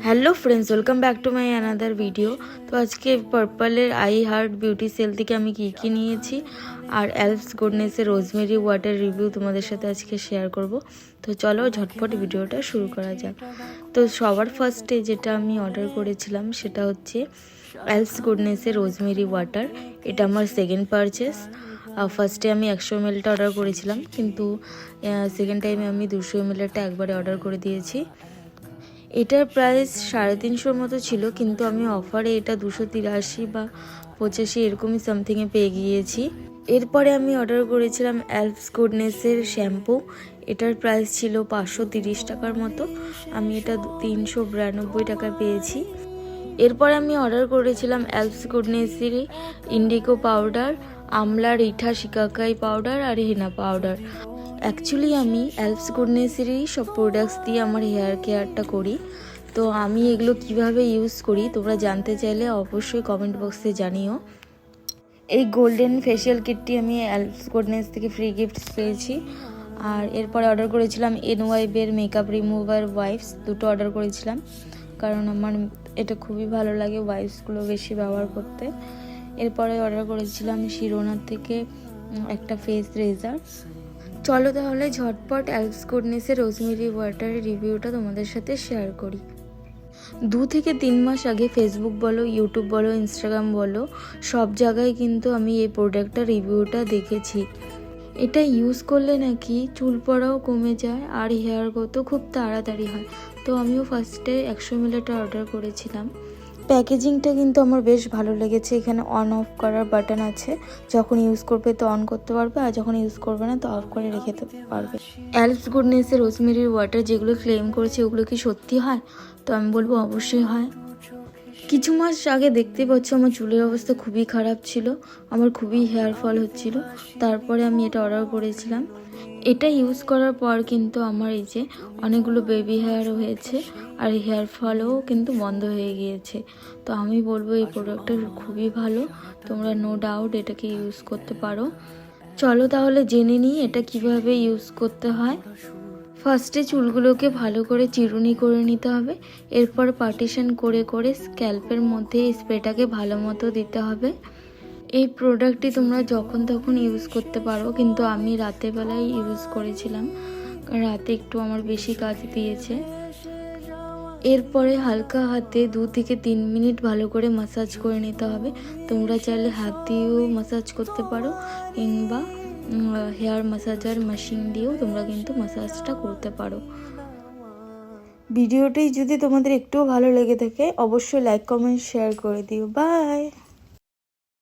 Hello friends, welcome back to my another video. तो आज के पर्पलेर आई हार्ट बिউটি सेल থেকে আমি কি নিয়েছি আর এলফস গুডনেসের রোজমেরি ওয়াটার রিভিউ তোমাদের সাথে আজকে শেয়ার করব। তো চলো ঝটপট ভিডিওটা শুরু করা যাক। তো সবার ফার্স্টে যেটা আমি অর্ডার করেছিলাম সেটা হচ্ছে এলফস গুডনেসের রোজমেরি ওয়াটার। এটা আমার সেকেন্ড পারচেস। ফার্স্টে আমি 100 mlটা অর্ডার করেছিলাম, কিন্তু সেকেন্ড টাইমে আমি 200 mlটা একবারে অর্ডার করে দিয়েছি। এটার প্রাইস 350 মতো ছিল, কিন্তু আমি অফারে এটা 283 বা 85 এরকমই সামথিংয়ে পেয়ে গিয়েছি। এরপরে আমি অর্ডার করেছিলাম এলফস গুডনেসের শ্যাম্পু। এটার প্রাইস ছিল 530 টাকার মতো, আমি এটা 392 টাকায় পেয়েছি। এরপরে আমি অর্ডার করেছিলাম এলফস গুডনেসের ইন্ডিগো পাউডার, আমলা, রিঠা, শিকাকাই পাউডার আর হেনা পাউডার। অ্যাকচুয়ালি আমি এলফস গুডনেসেরই সব প্রোডাক্টস দিয়ে আমার হেয়ার কেয়ারটা করি। তো আমি এগুলো কিভাবে ইউজ করি তোমরা জানতে চাইলে অবশ্যই কমেন্ট বক্সে জানিও। এই গোল্ডেন ফেশিয়াল কিটটি আমি এলফস গুডনেস থেকে ফ্রি গিফটস পেয়েছি। আর এরপরে অর্ডার করেছিলাম এনওয়াইবের মেকআপ রিমুভার ওয়াইপস, দুটো অর্ডার করেছিলাম কারণ আমার এটা খুবই ভালো লাগে ওয়াইপসগুলো বেশি ব্যবহার করতে। এরপরে অর্ডার করেছিলাম শিরোনার থেকে একটা ফেস রেজার। চলো তাহলে ঝটপট এলফস গুডনেসের রোজমেরি ওয়াটারের রিভিউটা তোমাদের সাথে শেয়ার করি। 2 থেকে 3 মাস আগে ফেসবুক বলো, ইউটিউব বলো, ইনস্টাগ্রাম বলো, সব জায়গায় কিন্তু আমি এই প্রোডাক্টটার রিভিউটা দেখেছি। এটা ইউজ করলে নাকি চুল পড়াও কমে যায় আর হেয়ার গ্রোথও খুব তাড়াতাড়ি হয়। তো আমিও ফার্স্টে 100 mlটা অর্ডার করেছিলাম। প্যাকেজিংটা কিন্তু আমার বেশ ভালো লেগেছে। এখানে অন অফ করার বাটন আছে, যখন ইউজ করবে তো অন করতে পারবে আর যখন ইউজ করবে না তো অফ করে রেখে পারবে। এলফস গুডনেসের রোজমেরি ওয়াটার যেগুলো ক্লেম করেছে ওগুলো কি সত্যি হয়? তো আমি বলবো অবশ্যই হয়। কিছু মাস আগে দেখতে পাচ্ছ আমার চুলের অবস্থা খুবই খারাপ ছিল, আমার খুবই হেয়ার ফল হচ্ছিল। তারপরে আমি এটা অর্ডার করেছিলাম। এটা ইউজ করার পর কিন্তু আমার এই যে অনেকগুলো বেবি হেয়ারও হয়েছে আর হেয়ার ফলও কিন্তু বন্ধ হয়ে গিয়েছে। তো আমি বলবো এই প্রোডাক্টটা খুবই ভালো, তোমরা নো ডাউট এটাকে ইউজ করতে পারো। চলো তাহলে জেনে নিই এটা কিভাবে ইউজ করতে হয়। ফার্স্টে চুলগুলোকে ভালো করে চিরুনি করে নিতে হবে, এরপর পার্টিশন করে করে স্ক্যাল্পের মধ্যে এই স্প্রেটাকে ভালো মতো দিতে হবে। এই প্রোডাক্টটি তোমরা যখন তখন ইউজ করতে পারো, কিন্তু আমি রাতের বেলায় ইউজ করেছিলাম, রাতে একটু আমার বেশি কাজ দিয়েছে। এরপরে হালকা হাতে 2 থেকে 3 মিনিট ভালো করে ম্যাসাজ করে নিতে হবে। তোমরা চাইলে হাত দিয়েও ম্যাসাজ করতে পারো কিংবা হেয়ার ম্যাসাজার মেশিন দিয়েও তোমরা কিন্তু ম্যাসাজটা করতে পারো। ভিডিওটি যদি তোমাদের একটুও ভালো লেগে থাকে অবশ্যই লাইক, কমেন্ট, শেয়ার করে দিও। বাই।